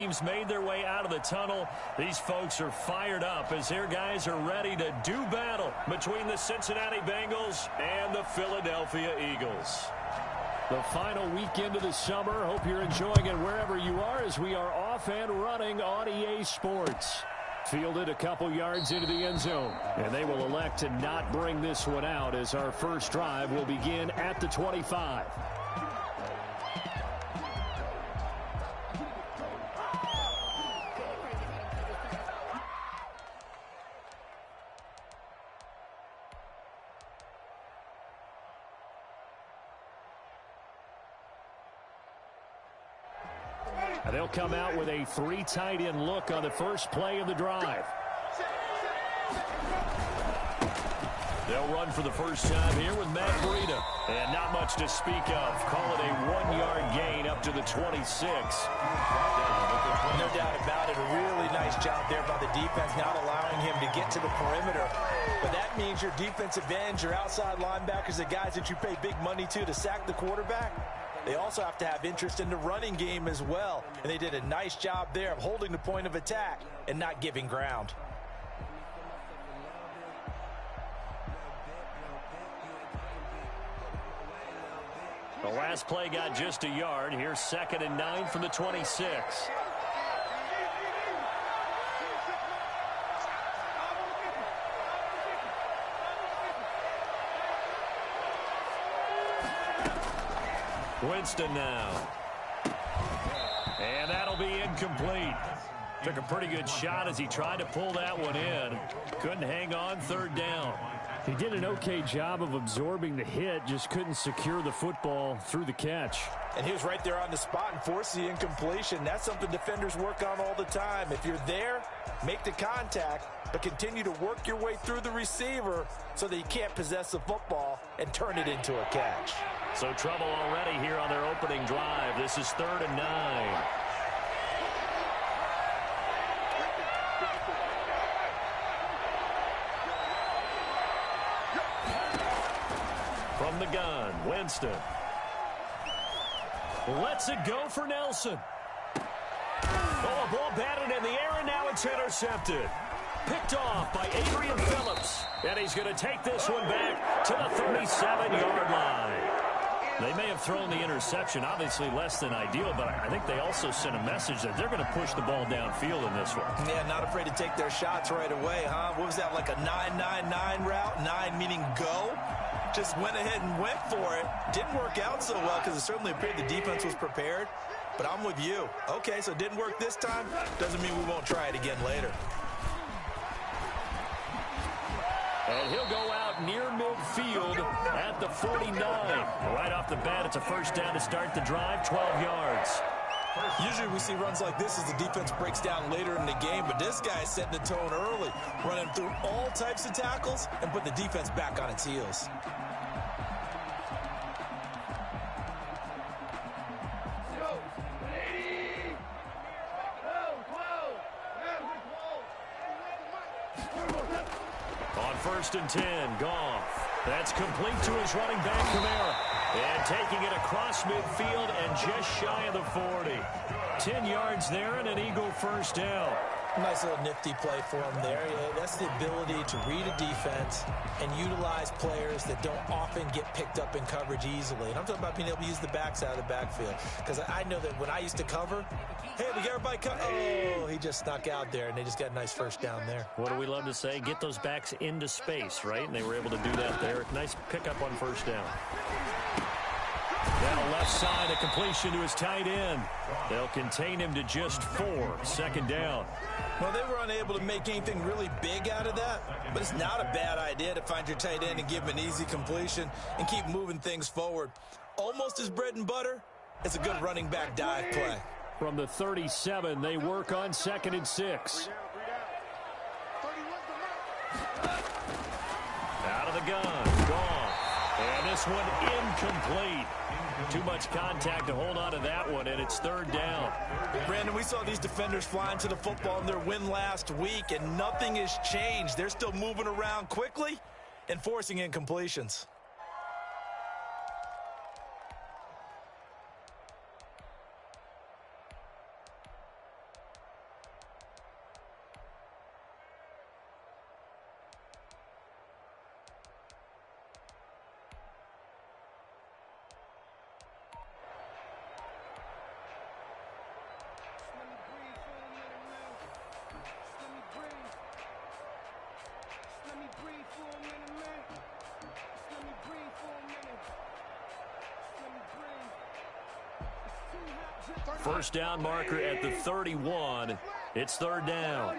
Teams made their way out of the tunnel. These folks are fired up as their guys are ready to do battle between the Cincinnati Bengals and the Philadelphia Eagles. The final weekend of the summer. Hope you're enjoying it wherever you are as we are off and running on EA Sports. Fielded a couple yards into the end zone, and they will elect to not bring this one out as our first drive will begin at the 25. They'll come out with a three tight end look on the first play of the drive. They'll run for the first time here with Matt Breida. And not much to speak of. Call it a 1-yard gain up to the 26. No doubt about it. A really nice job there by the defense, not allowing him to get to the perimeter. But that means your defensive ends, your outside linebackers, the guys that you pay big money to sack the quarterback, they also have to have interest in the running game as well. And they did a nice job there of holding the point of attack and not giving ground. The last play got just a yard. Here's 2nd and 9 from the 26. Winston now. And that'll be incomplete. Took a pretty good shot as he tried to pull that one in. Couldn't hang on, 3rd down. He did an okay job of absorbing the hit, just couldn't secure the football through the catch. And he was right there on the spot and forced the incompletion. That's something defenders work on all the time. If you're there, make the contact, but continue to work your way through the receiver so that you can't possess the football and turn it into a catch. So trouble already here on their opening drive. This is 3rd and 9. From the gun, Winston. Lets it go for Nelson. Oh, a ball batted in the air, and now it's intercepted. Picked off by Adrian Phillips. And he's going to take this one back to the 37-yard line. They may have thrown the interception, obviously less than ideal, but I think they also sent a message that they're going to push the ball downfield in this one. Yeah, not afraid to take their shots right away, huh? What was that, like a 9-9-9 route? 9 meaning go? Just went ahead and went for it. Didn't work out so well because it certainly appeared the defense was prepared. But I'm with you. Okay, so it didn't work this time. Doesn't mean we won't try it again later. And he'll go out near midfield at the 49. Right off the bat, it's a first down to start the drive, 12 yards. Usually we see runs like this as the defense breaks down later in the game, but this guy is setting the tone early, running through all types of tackles and put the defense back on its heels. On 1st and 10, Goff. That's complete to his running back, Kamara. And taking it across midfield and just shy of the 40. 10 yards there and an Eagle first down. Nice little nifty play for him there. Yeah, that's the ability to read a defense and utilize players that don't often get picked up in coverage easily. And I'm talking about being able to use the backside of the backfield. Because I know that when I used to cover, hey, we got everybody covered. Oh, he just snuck out there, and they just got a nice first down there. What do we love to say? Get those backs into space, right? And they were able to do that there. Nice pickup on first down. Down left side, a completion to his tight end. They'll contain him to just 4. 2nd down. Well, they were unable to make anything really big out of that, but it's not a bad idea to find your tight end and give him an easy completion and keep moving things forward. Almost as bread and butter, it's a good running back dive play. From the 37, they work on 2nd and 6. Out of the gun, gone. And this one incomplete. Too much contact to hold on to that one, and it's 3rd down. Brandon, we saw these defenders flying to the football in their win last week, and nothing has changed. They're still moving around quickly and forcing incompletions. First down marker at the 31. It's third down.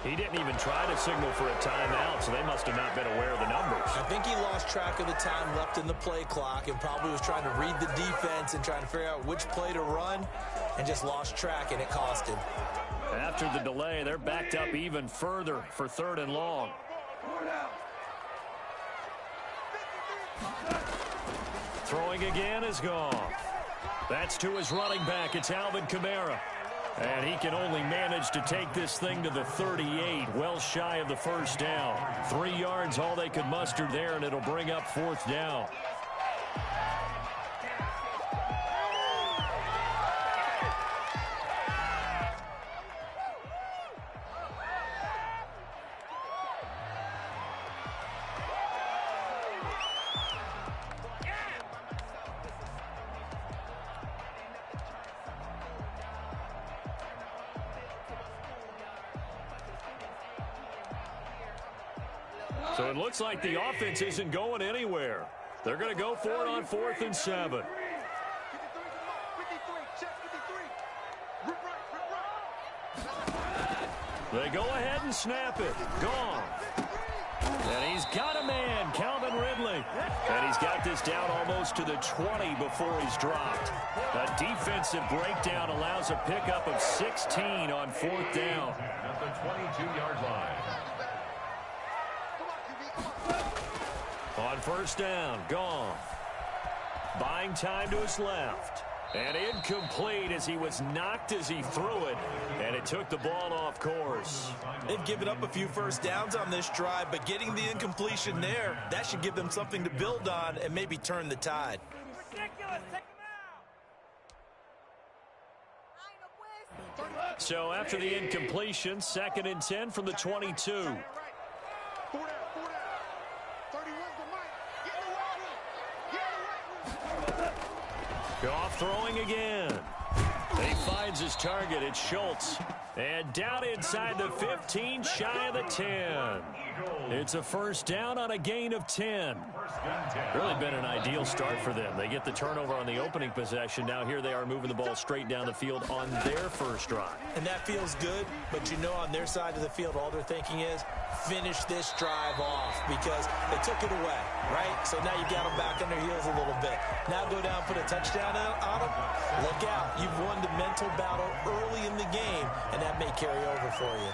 He didn't even try to signal for a timeout, so they must have not been aware of the numbers. I think he lost track of the time left in the play clock and probably was trying to read the defense and trying to figure out which play to run and just lost track, and it cost him. After the delay, they're backed up even further for third and long. Throwing again is gone. That's to his running back. It's Alvin Kamara. And he can only manage to take this thing to the 38, well shy of the first down. 3 yards, all they could muster there, and it'll bring up fourth down. So it looks like the offense isn't going anywhere. They're going to go for it on 4th and 7. They go ahead and snap it. Gone. And he's got a man, Calvin Ridley. And he's got this down almost to the 20 before he's dropped. A defensive breakdown allows a pickup of 16 on 4th down. At the 22-yard line. On first down, gone. Buying time to his left. And incomplete as he was knocked as he threw it. And it took the ball off course. They've given up a few first downs on this drive, but getting the incompletion there, that should give them something to build on and maybe turn the tide. So after the incompletion, 2nd and 10 from the 22. Goff throwing again. He finds his target. It's Schultz. And down inside the 15, shy of the 10. It's a first down on a gain of 10. Really been an ideal start for them. They get the turnover on the opening possession. Now here they are moving the ball straight down the field on their first drive. And that feels good, but you know on their side of the field all they're thinking is finish this drive off because they took it away, right? So now you got them back on their heels a little bit. Now go down, put a touchdown on them. Look out. You've won the mental battle early in the game, and that may carry over for you.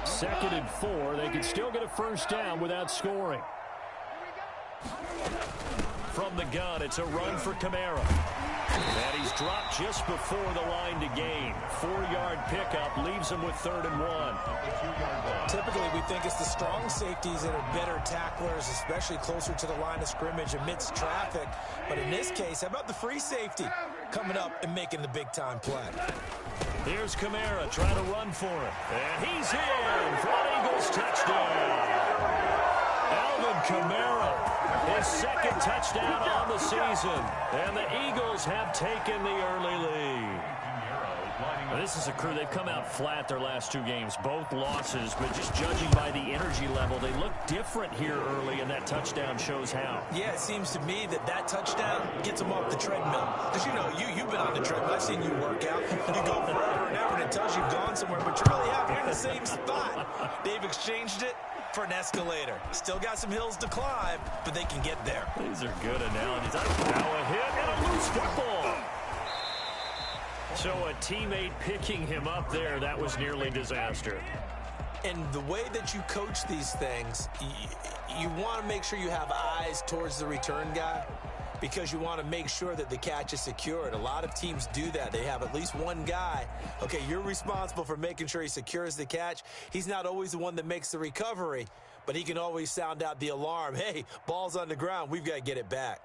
2nd and 4. They can still get a first down without scoring. From the gun, it's a run for Kamara. And he's dropped just before the line to gain. 4-yard pickup leaves him with 3rd and 1. Typically, we think it's the strong safeties that are better tacklers, especially closer to the line of scrimmage amidst traffic. But in this case, how about the free safety coming up and making the big-time play? Here's Kamara trying to run for it. And he's in for an Eagles touchdown. Alvin Kamara, his 2nd touchdown on the season. And the Eagles have taken the early lead. This is a crew, they've come out flat their last 2 games, both losses, but just judging by the energy level, they look different here early, and that touchdown shows how. Yeah, it seems to me that touchdown gets them off the treadmill. Because, you know, you've been on the treadmill. I've seen you work out. You go forever and ever, and it tells you've gone somewhere, but you're really out here in the same spot. They've exchanged it for an escalator. Still got some hills to climb, but they can get there. These are good analogies. Now a hit and a loose football. So a teammate picking him up there, that was nearly disaster. And the way that you coach these things, you want to make sure you have eyes towards the return guy because you want to make sure that the catch is secured. A lot of teams do that. They have at least one guy. Okay, you're responsible for making sure he secures the catch. He's not always the one that makes the recovery, but he can always sound out the alarm. Hey, ball's on the ground. We've got to get it back.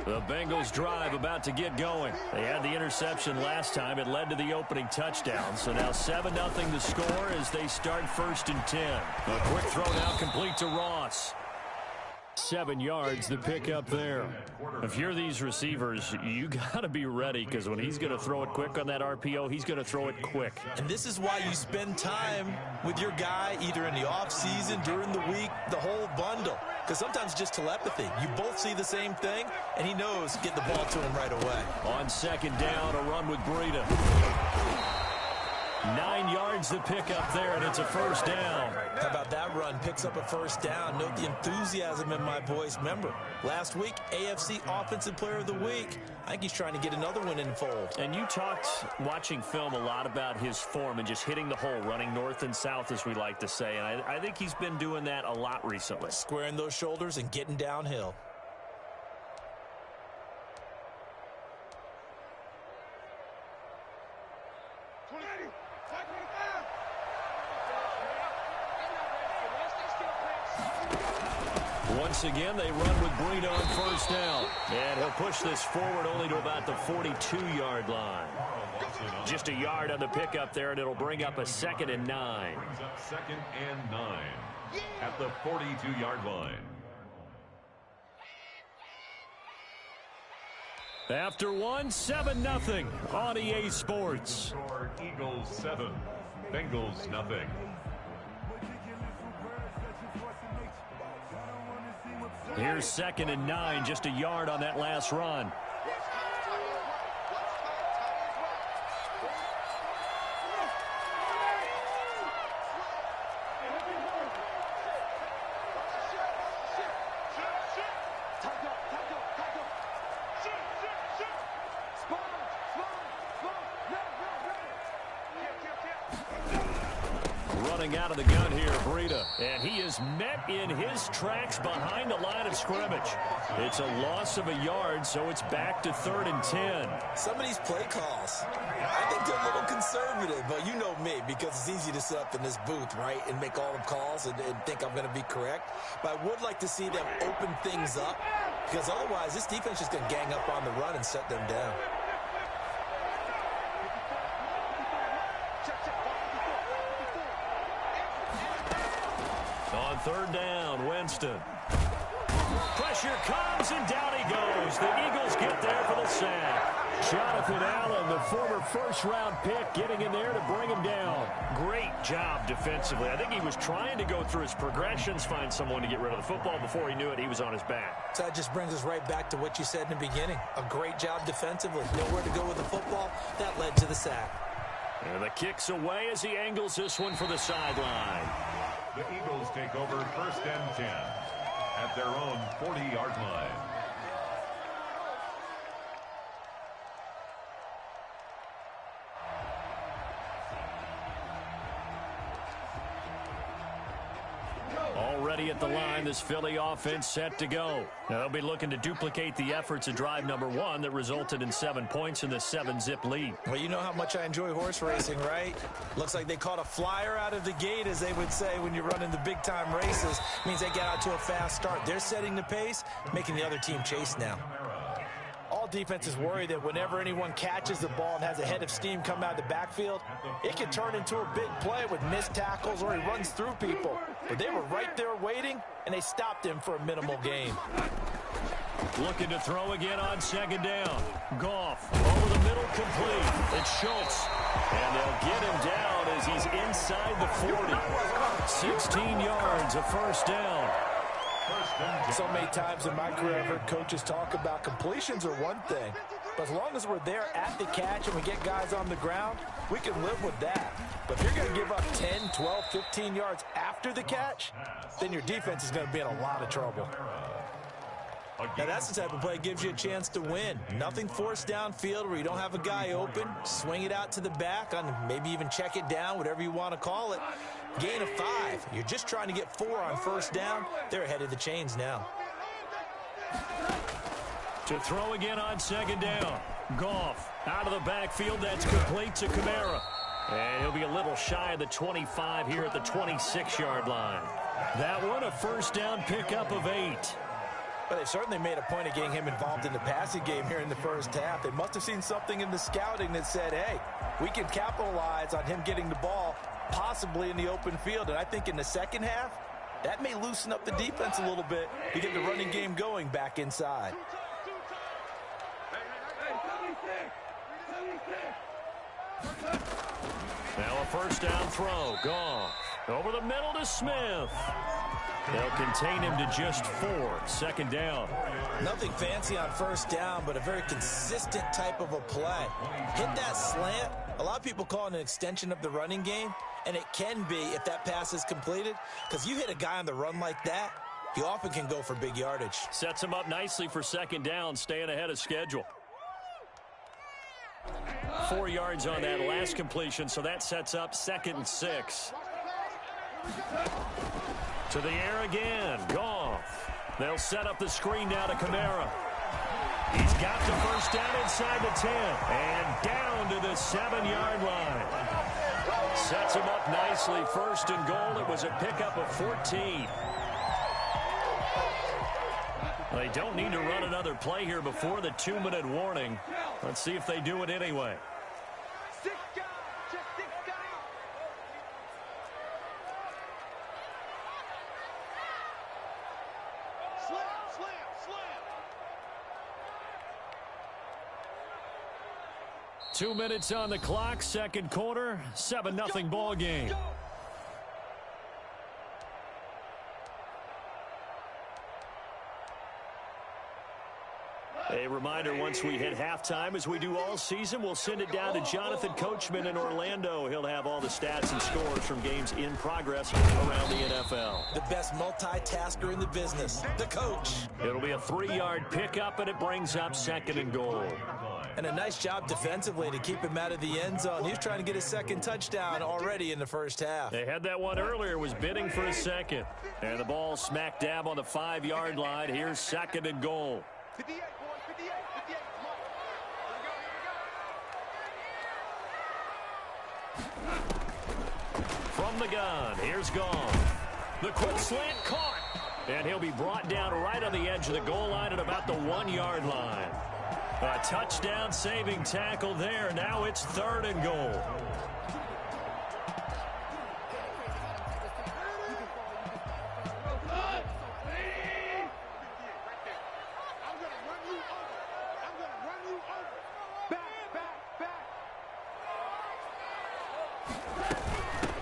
The Bengals drive about to get going. They had the interception last time. It led to the opening touchdown. So now 7-0 the score as they start 1st and 10. A quick throw now complete to Ross. 7 yards, the pickup there. If you're these receivers, you got to be ready, because when he's going to throw it quick on that RPO, he's going to throw it quick. And this is why you spend time with your guy either in the offseason, during the week, the whole bundle. Because sometimes it's just telepathy. You both see the same thing, and he knows get the ball to him right away. On second down, a run with Breida. 9 yards the pickup there, and it's a first down. How about that run? Picks up a first down. Note the enthusiasm in my voice. Remember, last week, AFC Offensive Player of the Week. I think he's trying to get another one in the fold. And you talked, watching film, a lot about his form and just hitting the hole, running north and south, as we like to say. And I think he's been doing that a lot recently. Squaring those shoulders and getting downhill. Once again, they run with Breida on first down. And he'll push this forward only to about the 42-yard line. Just a yard on the pickup there, and it'll bring up a 2nd and 9. Brings up 2nd and 9 at the 42-yard line. After one, 7-0 on EA Sports. Score Eagles 7, Bengals nothing. Here's 2nd and 9, just a yard on that last run. Running out of the gun here, Breida. And he is met in his tracks behind the line of scrimmage. It's a loss of a yard, so it's back to 3rd and 10. Some of these play calls, I think they're a little conservative, but you know me, because it's easy to sit up in this booth, right, and make all the calls and think I'm going to be correct. But I would like to see them open things up, because otherwise this defense is going to gang up on the run and shut them down. On 3rd down, Winston. Pressure comes, and down he goes. The Eagles get there for the sack. Jonathan Allen, the former first-round pick, getting in there to bring him down. Great job defensively. I think he was trying to go through his progressions, find someone to get rid of the football. Before he knew it, he was on his back. So that just brings us right back to what you said in the beginning. A great job defensively. Nowhere to go with the football. That led to the sack. And the kick's away as he angles this one for the sideline. The Eagles take over 1st and 10 at their own 40-yard line. Already at the line, this Philly offense set to go. Now they'll be looking to duplicate the efforts of drive number 1 that resulted in 7 points in the 7-zip lead. Well, you know how much I enjoy horse racing, right? Looks like they caught a flyer out of the gate, as they would say when you're running the big-time races. Means they get out to a fast start. They're setting the pace, making the other team chase now. All defenses worry that whenever anyone catches the ball and has a head of steam come out of the backfield, it can turn into a big play with missed tackles or he runs through people. But they were right there waiting, and they stopped him for a minimal gain. Looking to throw again on 2nd down. Goff over the middle, complete. It's Schultz. And they'll get him down as he's inside the 40. 16 yards, a first down. So many times in my career I've heard coaches talk about completions are one thing, but as long as we're there at the catch and we get guys on the ground, we can live with that. But if you're going to give up 10, 12, 15 yards after the catch, then your defense is going to be in a lot of trouble. Now that's the type of play that gives you a chance to win. Nothing forced downfield where you don't have a guy open. Swing it out to the back, on maybe even check it down, whatever you want to call it. Gain of 5. You're just trying to get 4 on first down. They're ahead of the chains now. To throw again on 2nd down. Goff out of the backfield. That's complete to Kamara. And he'll be a little shy of the 25 here at the 26-yard line. That one, a first down pickup of 8. But they certainly made a point of getting him involved in the passing game here in the first half. They must have seen something in the scouting that said, hey, we can capitalize on him getting the ball possibly in the open field. And I think in the second half, That may loosen up the defense a little bit to get the running game going back inside. Now a first down throw. Goff. Over the middle to Smith. They'll contain him to just 4. Second down. Nothing fancy on first down, but a very consistent type of a play. Hit that slant. A lot of people call it an extension of the running game, and it can be if that pass is completed, because you hit a guy on the run like that, he often can go for big yardage. Sets him up nicely for second down, staying ahead of schedule. 4 yards on that last completion, so that sets up 2nd and 6. To the air again. Goff. They'll set up the screen now to Kamara. He's got the first down inside the 10. And down to the 7-yard line. Sets him up nicely. 1st and goal. It was a pickup of 14. They don't need to run another play here before the 2-minute warning. Let's see if they do it anyway. Slam. 2 minutes on the clock, second quarter, 7-0 ball game. A reminder, once we hit halftime, as we do all season, we'll send it down to Jonathan Coachman in Orlando. He'll have all the stats and scores from games in progress around the NFL. The best multitasker in the business, the coach. It'll be a 3-yard pickup, and it brings up 2nd and goal. And a nice job defensively to keep him out of the end zone. He was trying to get his 2nd touchdown already in the first half. They had that one earlier, was bidding for a 2nd. And the ball smack dab on the 5-yard line. Here's 2nd and goal. 58, boys, 58, 58. From the gun, here's Goff. The quick slant caught. And he'll be brought down right on the edge of the goal line at about the 1-yard line. A touchdown saving tackle there. Now it's 3rd and goal.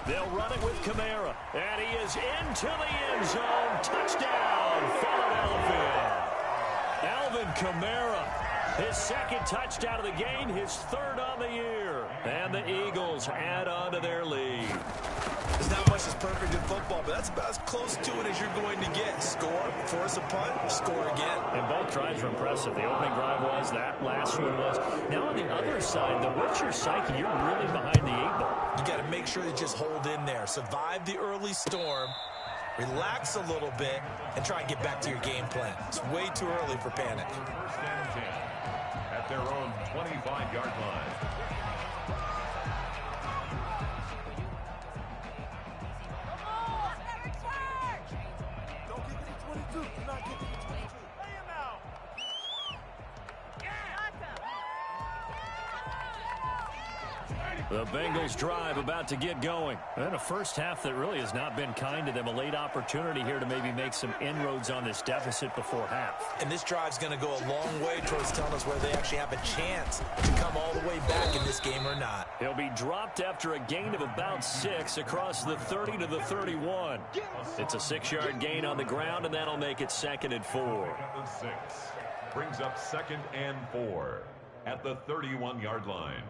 They'll run it with Kamara. And he is into the end zone. Touchdown, Philadelphia. Alvin Kamara. His 2nd touchdown of the game, his 3rd on the year. And the Eagles add on to their lead. There's not much that's perfect in football, but that's about as close to it as you're going to get. Score, force a punt, score again. And both drives were impressive. The opening drive was, that last one was. Now on the other side, though, what's your psyche? You're really behind the 8 ball. You got to make sure you just hold in there. Survive the early storm. Relax a little bit and try and get back to your game plan. It's way too early for panic. 1st and 10 at their own 25-yard line. Don't kick it to 22. Do not kick it to 22. Lay him out. The Bengals drive about to get going. And a first half that really has not been kind to them. A late opportunity here to maybe make some inroads on this deficit before half. And this drive's going to go a long way towards telling us whether they actually have a chance to come all the way back in this game or not. He'll be dropped after a gain of about 6 across the 30 to the 31. It's a 6-yard gain on the ground, and that'll make it 2nd and 4. At the 6. Brings up 2nd and 4 at the 31-yard line.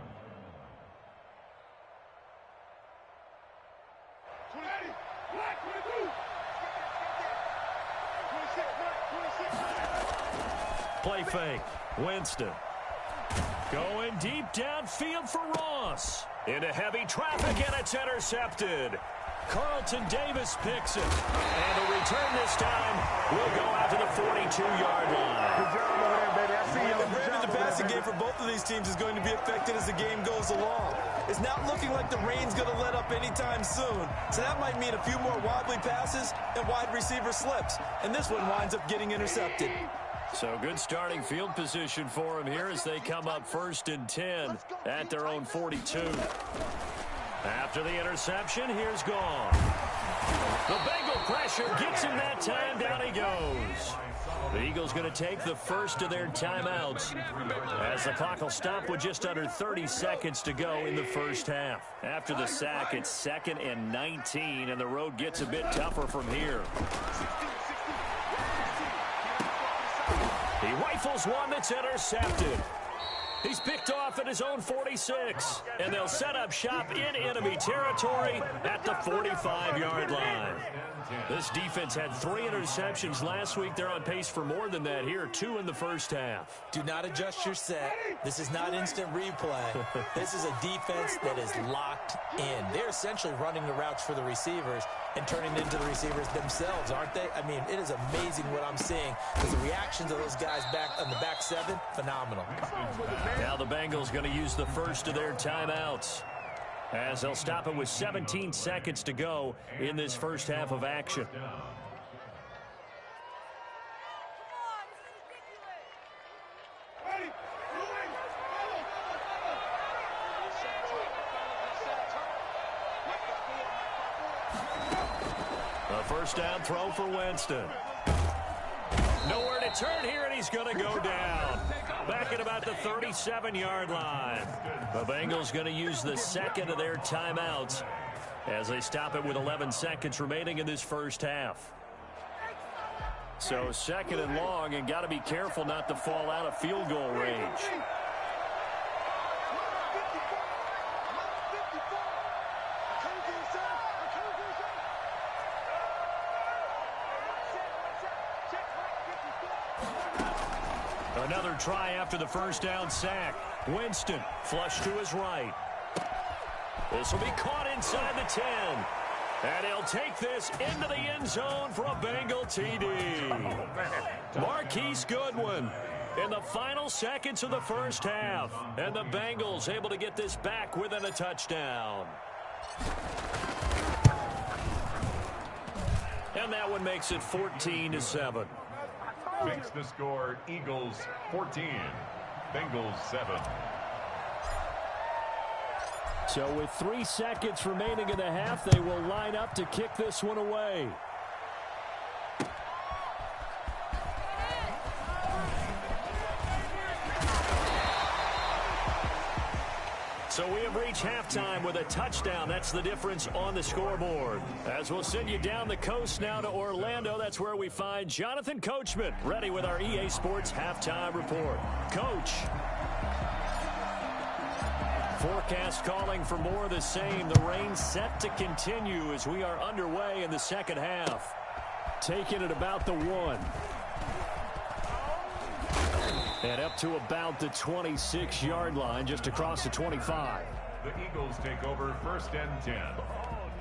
Play fake. Winston. Going deep downfield for Ross. Into heavy traffic, and it's intercepted. Carlton Davis picks it. And the return this time will go out to the 42-yard line. Good job over there, baby. I see you. The passing game for both of these teams is going to be affected as the game goes along. It's not looking like the rain's going to let up anytime soon. So that might mean a few more wobbly passes and wide receiver slips. And this one winds up getting intercepted. So good starting field position for them here as they come up 1st and 10 at their own 42. After the interception, here's gone. The Bengal pressure gets him that time. Down he goes. The Eagles going to take the first of their timeouts as the clock will stop with just under 30 seconds to go in the first half. After the sack, it's 2nd and 19, and the road gets a bit tougher from here. He rifles one that's intercepted. He's picked off at his own 46, and they'll set up shop in enemy territory at the 45-yard line. This defense had 3 interceptions last week. They're on pace for more than that here, 2 in the first half. Do not adjust your set. This is not instant replay. This is a defense that is locked in. They're essentially running the routes for the receivers and turning it into the receivers themselves, aren't they? I mean, it is amazing what I'm seeing because the reactions of those guys back on the back 7, phenomenal. Now the Bengals going to use the first of their timeouts as they'll stop it with 17 seconds to go in this first half of action. A first down throw for Winston. Nowhere to turn here, and he's going to go down. Back at about the 37-yard line. The Bengals going to use the second of their timeouts as they stop it with 11 seconds remaining in this first half. So 2nd and long, and got to be careful not to fall out of field goal range. Another try after the first down sack. Winston flush to his right. This will be caught inside the 10. And he'll take this into the end zone for a Bengal TD. Marquise Goodwin in the final seconds of the first half. And the Bengals able to get this back within a touchdown. And that one makes it 14-7. Makes the score Eagles 14, Bengals 7. So with 3 seconds remaining in the half, they will line up to kick this one away. So we have reached halftime with a touchdown. That's the difference on the scoreboard. As we'll send you down the coast now to Orlando, that's where we find Jonathan Coachman, ready with our EA Sports Halftime Report. Coach. Forecast calling for more of the same. The rain set to continue as we are underway in the second half. Taking it about the 1. And up to about the 26-yard line, just across the 25. The Eagles take over 1st and 10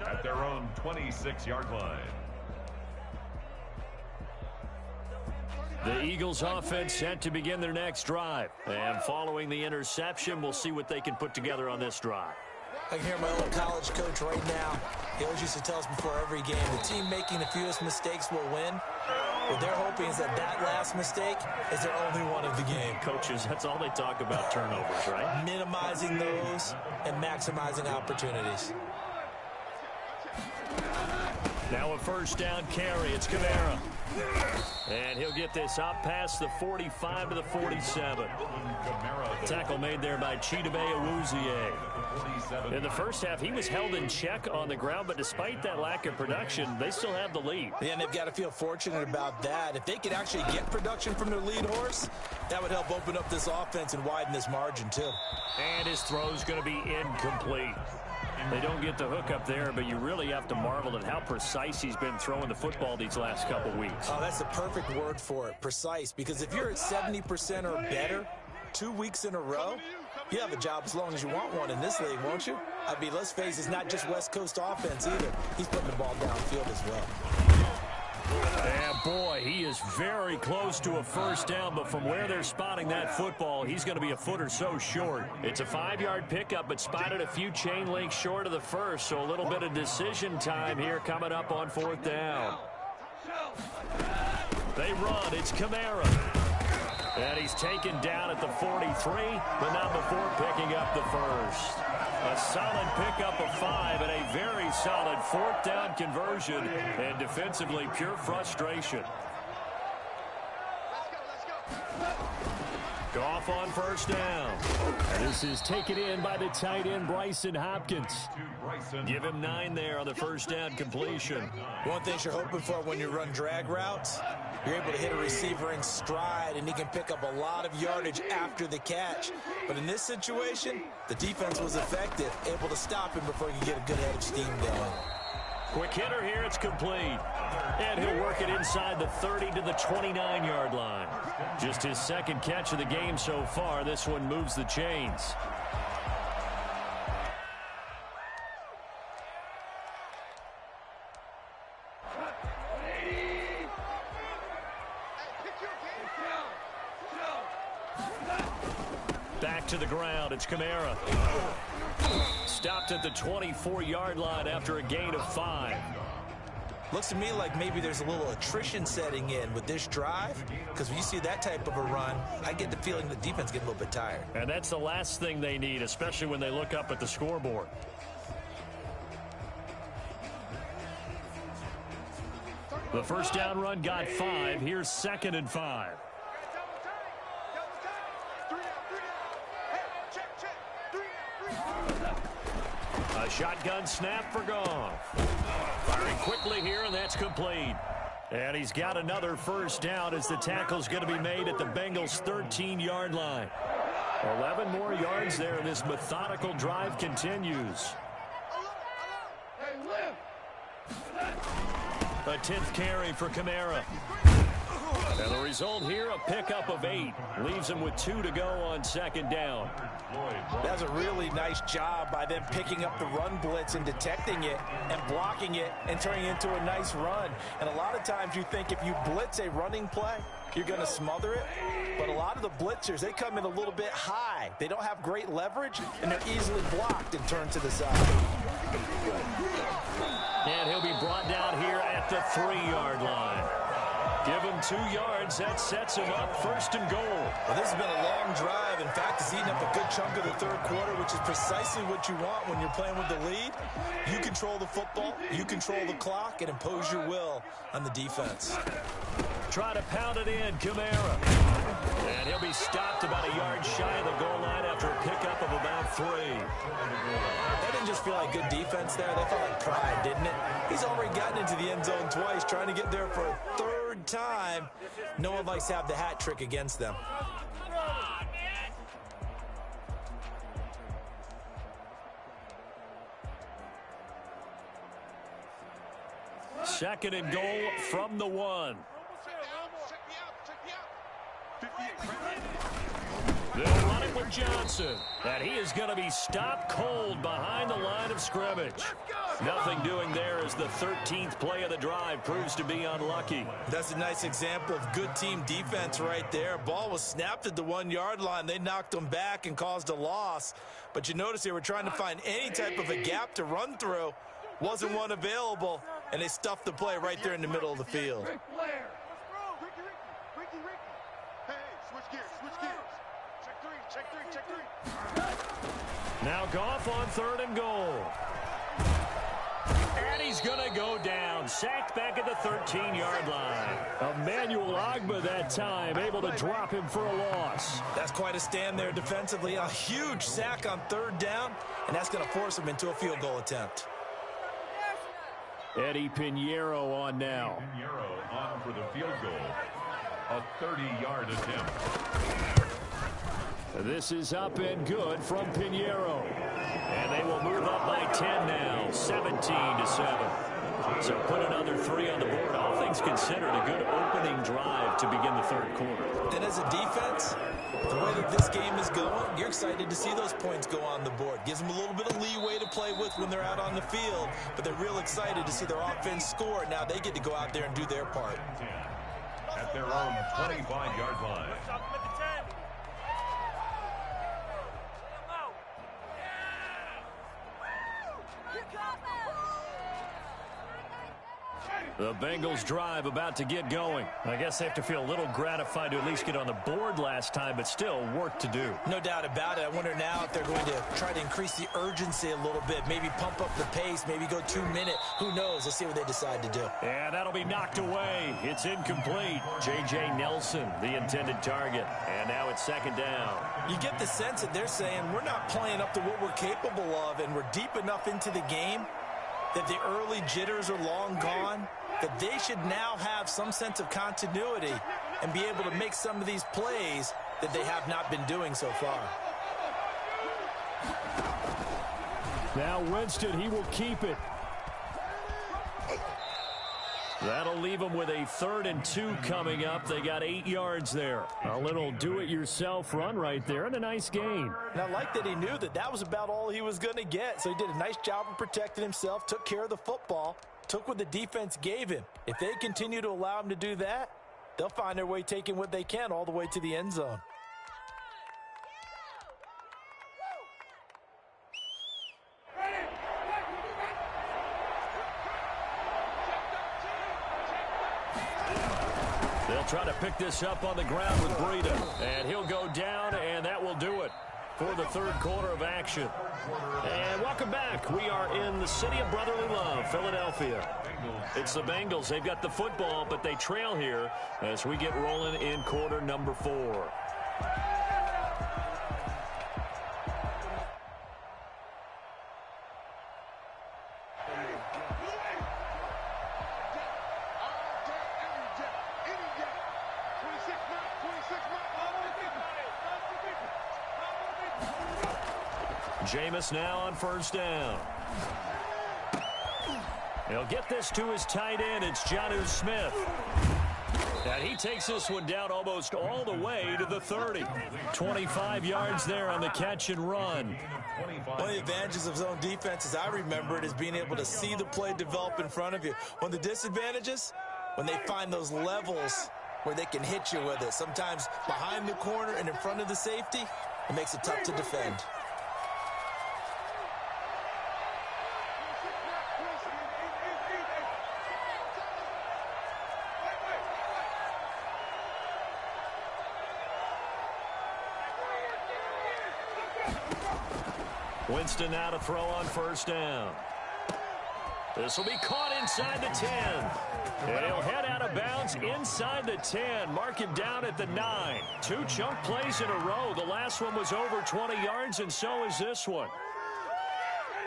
at their own 26-yard line. The Eagles offense set to begin their next drive. And following the interception, we'll see what they can put together on this drive. I can hear my old college coach right now. He always used to tell us before every game, the team making the fewest mistakes will win. What they're hoping is that last mistake is their only one of the game. Coaches, that's all they talk about, turnovers, right? Minimizing those and maximizing opportunities. Now a first down carry. It's Kamara. And he'll get this up past the 45 to the 47. Tackle made there by Chidobe Awuzie. In the first half, he was held in check on the ground, but despite that lack of production, they still have the lead. Yeah, and they've got to feel fortunate about that. If they could actually get production from their lead horse, that would help open up this offense and widen this margin, too. And his throw's going to be incomplete. They don't get the hook up there, but you really have to marvel at how precise he's been throwing the football these last couple weeks. Oh, that's the perfect word for it, precise, because if you're at 70% or better 2 weeks in a row, you have a job as long as you want one in this league, won't you? I mean, let's face it, it's not just West Coast offense either. He's putting the ball downfield as well. And boy, he is very close to a first down, but from where they're spotting that football, he's going to be a foot or so short. It's a 5-yard pickup, but spotted a few chain links short of the first, so a little bit of decision time here coming up on 4th down. They run. It's Kamara. And he's taken down at the 43, but not before picking up the first. A solid pickup of 5. solid fourth down conversion, and defensively pure frustration. Goff on first down. And this is taken in by the tight end, Bryson Hopkins. Give him 9 there on the first down completion. One thing you're hoping for when you run drag routes, you're able to hit a receiver in stride, and he can pick up a lot of yardage after the catch. But in this situation, the defense was effective, able to stop him before he could get a good head of steam going. Quick hitter here, it's complete. And he'll work it inside the 30 to the 29-yard line. Just his second catch of the game so far. This one moves the chains. Back to the ground, it's Kamara. Stopped at the 24-yard line after a gain of 5. Looks to me like maybe there's a little attrition setting in with this drive, because when you see that type of a run, I get the feeling the defense gets a little bit tired. And that's the last thing they need, especially when they look up at the scoreboard. The first down run got 5. Here's 2nd and 5. A shotgun snap for Goff. Firing quickly here, and that's complete. And he's got another first down as the tackle's going to be made at the Bengals' 13-yard line. 11 more yards there, and this methodical drive continues. A 10th carry for Kamara. And the result here, a pickup of 8. Leaves him with 2 to go on 2nd down. That's a really nice job by them picking up the run blitz and detecting it and blocking it and turning it into a nice run. And a lot of times you think if you blitz a running play, you're going to smother it. But a lot of the blitzers, they come in a little bit high. They don't have great leverage, and they're easily blocked and turned to the side. And he'll be brought down here at the 3-yard line. Give him 2 yards. That sets him up 1st and goal. Well, this has been a long drive. In fact, it's eaten up a good chunk of the 3rd quarter, which is precisely what you want when you're playing with the lead. You control the football, you control the clock, and impose your will on the defense. Try to pound it in, Kamara. And he'll be stopped about a yard shy of the goal line after a pickup of about 3. That didn't just feel like good defense there. That felt like pride, didn't it? He's already gotten into the end zone twice, trying to get there for a 3rd time. No one likes to have the hat trick against them. Second and goal from the 1. They'll run it with Johnson. And he is going to be stopped cold behind the line of scrimmage. Nothing doing there as the 13th play of the drive proves to be unlucky. That's a nice example of good team defense right there. Ball was snapped at the 1-yard line. They knocked them back and caused a loss. But you notice they were trying to find any type of a gap to run through. Wasn't one available, and they stuffed the play right there in the middle of the field. Now Goff on 3rd and goal. And he's going to go down. Sacked back at the 13-yard line. Emmanuel Ogbah that time, able to drop him for a loss. That's quite a stand there defensively. A huge sack on 3rd down, and that's going to force him into a field goal attempt. Eddie Pinheiro on now. Pinheiro on for the field goal. A 30-yard attempt. This is up and good from Pinheiro. And they will move up by 10 now, 17-7. So put another 3 on the board. All things considered, a good opening drive to begin the 3rd quarter. And as a defense, the way that this game is going, you're excited to see those points go on the board. Gives them a little bit of leeway to play with when they're out on the field, but they're real excited to see their offense score. Now they get to go out there and do their part. At their own 25-yard line. The Bengals drive about to get going. I guess they have to feel a little gratified to at least get on the board last time, but still work to do. No doubt about it. I wonder now if they're going to try to increase the urgency a little bit, maybe pump up the pace, maybe go 2 minute. Who knows? Let's see what they decide to do. And that'll be knocked away. It's incomplete. J.J. Nelson, the intended target. And now it's second down. You get the sense that they're saying we're not playing up to what we're capable of, and we're deep enough into the game that the early jitters are long gone, that they should now have some sense of continuity and be able to make some of these plays that they have not been doing so far. Now Winston, he will keep it. That'll leave them with a 3rd and 2 coming up. They got 8 yards there. A little do-it-yourself run right there and a nice gain. And I like that he knew that that was about all he was going to get. So he did a nice job of protecting himself, took care of the football, took what the defense gave him. If they continue to allow him to do that, they'll find their way taking what they can all the way to the end zone. They'll try to pick this up on the ground with Breida. And he'll go down, and that will do it for the 3rd quarter of action. And welcome back. We are in the city of brotherly love, Philadelphia. It's the Bengals. They've got the football, but they trail here as we get rolling in quarter number 4. Jameis now on 1st down. He'll get this to his tight end. It's Jonnu Smith. And he takes this one down almost all the way to the 30. 25 yards there on the catch and run. One of the advantages of zone defense, as I remember it, is being able to see the play develop in front of you. One of the disadvantages, when they find those levels where they can hit you with it. Sometimes behind the corner and in front of the safety, it makes it tough to defend. Winston now to throw on 1st down. This will be caught inside the 10. And he'll head out of bounds inside the 10. Mark him down at the 9. 2 chunk plays in a row. The last one was over 20 yards, and so is this one.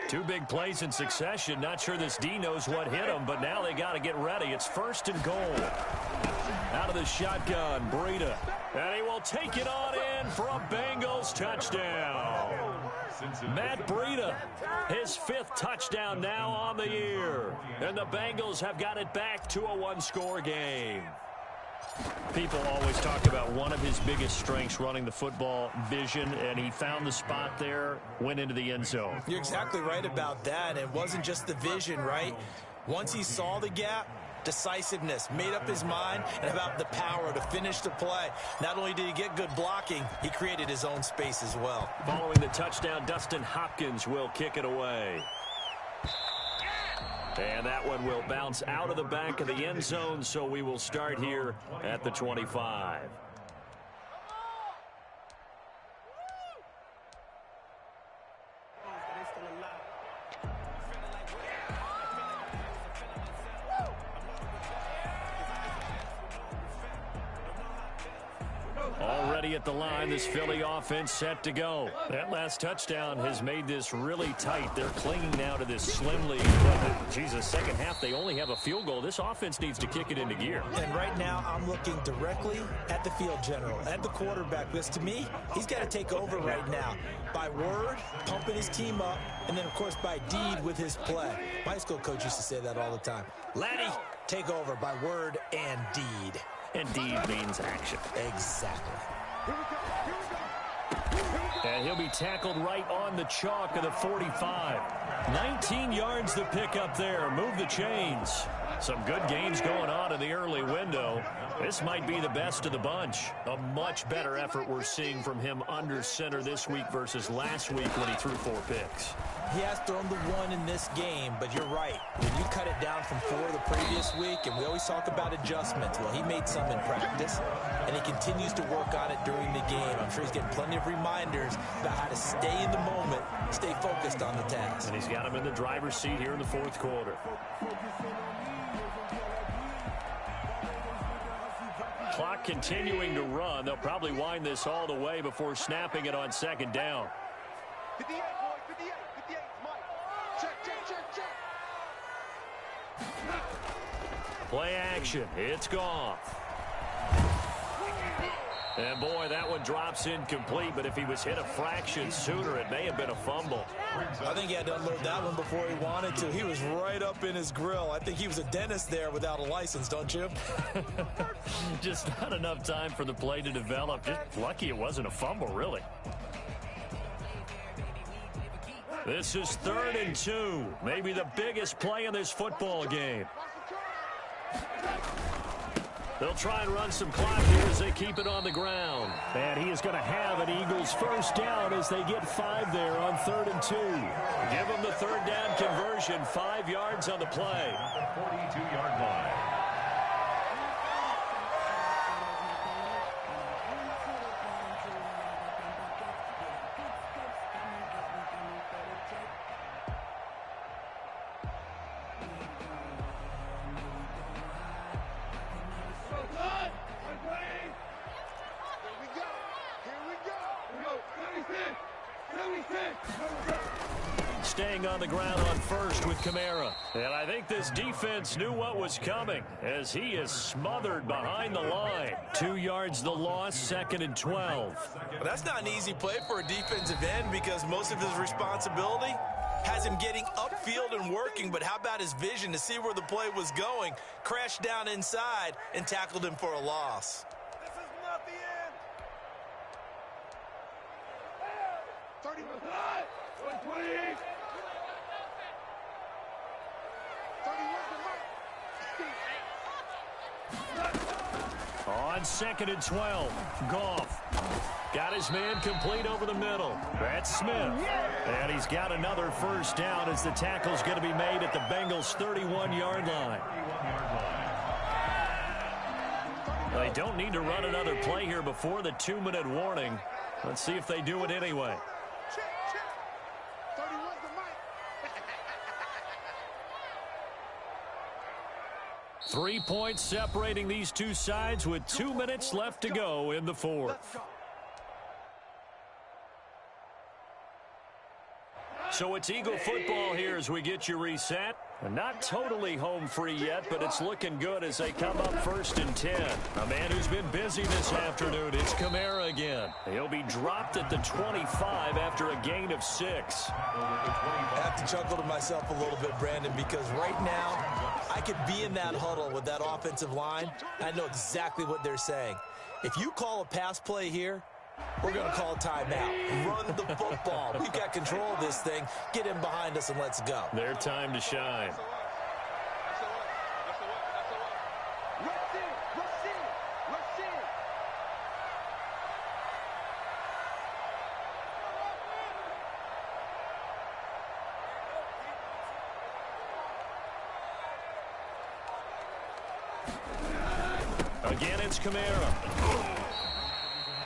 2 big plays in succession. Not sure this D knows what hit him, but now they got to get ready. It's 1st and goal. Out of the shotgun, Breida. And he will take it on in for a Bengals touchdown. Matt Breida, his 5th touchdown now on the year. And the Bengals have got it back to a 1-score game. People always talk about one of his biggest strengths, running the football, vision, and he found the spot there, went into the end zone. You're exactly right about that. It wasn't just the vision, right? Once he saw the gap, decisiveness, made up his mind, and about the power to finish the play. Not only did he get good blocking, he created his own space as well. Following the touchdown, Dustin Hopkins will kick it away. And that one will bounce out of the back of the end zone, so we will start here at the 25. Already at the line, this Philly offense set to go. That last touchdown has made this really tight. They're clinging now to this slim lead. Jesus, second half, they only have a field goal. This offense needs to kick it into gear. And right now, I'm looking directly at the field general, at the quarterback, because to me, he's got to take over right now. By word, pumping his team up, and then, of course, by deed with his play. My school coach used to say that all the time. Laddie, take over by word and deed. And deed means action. Exactly. And he'll be tackled right on the chalk of the 45. 19 yards to pick up there. Move the chains. Some good games going on in the early window. This might be the best of the bunch. A much better effort we're seeing from him under center this week versus last week when he threw 4 picks. He has thrown the 1 in this game, but you're right. When you cut it down from 4 the previous week, and we always talk about adjustments, well, he made some in practice, and he continues to work on it during the game. I'm sure he's getting plenty of reminders about how to stay in the moment, stay focused on the task. And he's got him in the driver's seat here in the 4th quarter. Clock continuing to run. They'll probably wind this all the way before snapping it on 2nd down. 58, boy, 58, 58, Mike. Check, check, check, check. Play action. It's Goff. And boy, that one drops incomplete, but if he was hit a fraction sooner, it may have been a fumble. I think he had to unload that one before he wanted to. He was right up in his grill. I think he was a dentist there without a license, don't you? Just not enough time for the play to develop. Just lucky it wasn't a fumble, really. This is 3rd and 2. Maybe the biggest play in this football game. They'll try and run some clock here as they keep it on the ground. And he is going to have an Eagles first down as they get 5 there on 3rd and 2. Give them the 3rd down conversion, 5 yards on the play. 42-yard line. Staying on the ground on 1st with Kamara. And I think this defense knew what was coming as he is smothered behind the line. 2 yards the loss, 2nd and 12. Well, that's not an easy play for a defensive end because most of his responsibility has him getting upfield and working, but how about his vision to see where the play was going, crashed down inside, and tackled him for a loss. This is not the end. 31. 28. 31. On 2nd and 12, Goff got his man complete over the middle. That's Smith. And he's got another first down as the tackle's going to be made at the Bengals' 31-yard line. They don't need to run another play here before the 2-minute warning. Let's see if they do it anyway. Check, check. 31's the mic. 3 points separating these two sides with 2 minutes left to go in the 4th. So it's Eagle football here as we get you reset. Not totally home free yet, but it's looking good as they come up 1st and 10. A man who's been busy this afternoon, it's Kamara again. He'll be dropped at the 25 after a gain of 6. I have to chuckle to myself a little bit, Brandon, because right now I could be in that huddle with that offensive line. I know exactly what they're saying. If you call a pass play here, we're going to call a timeout. Run the football. We've got control of this thing. Get in behind us and let's go. Their time to shine. Rush in, rush in, rush in. Again, it's Kamara.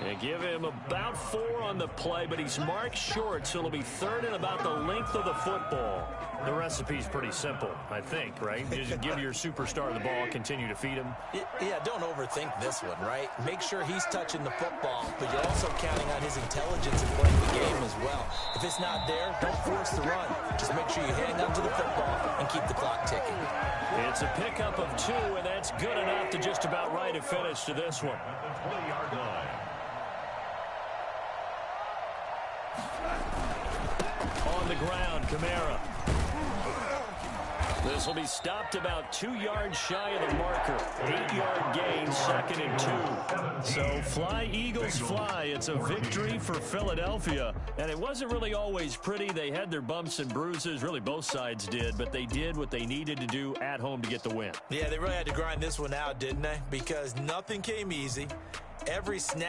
They give him about 4 on the play, but he's marked short, so it'll be 3rd and about the length of the football. The recipe's pretty simple, I think, right? Just give your superstar the ball, continue to feed him. Yeah, don't overthink this one, right? Make sure he's touching the football, but you're also counting on his intelligence in playing the game as well. If it's not there, don't force the run. Just make sure you hang on to the football and keep the clock ticking. It's a pickup of 2, and that's good enough to just about write a finish to this one. At the 20-yard line. On the ground, Kamara. This will be stopped about 2 yards shy of the marker. 8-yard gain, 2nd and 2. So fly, Eagles, fly. It's a victory for Philadelphia. And it wasn't really always pretty. They had their bumps and bruises. Really, both sides did. But they did what they needed to do at home to get the win. Yeah, they really had to grind this one out, didn't they? Because nothing came easy. Every snap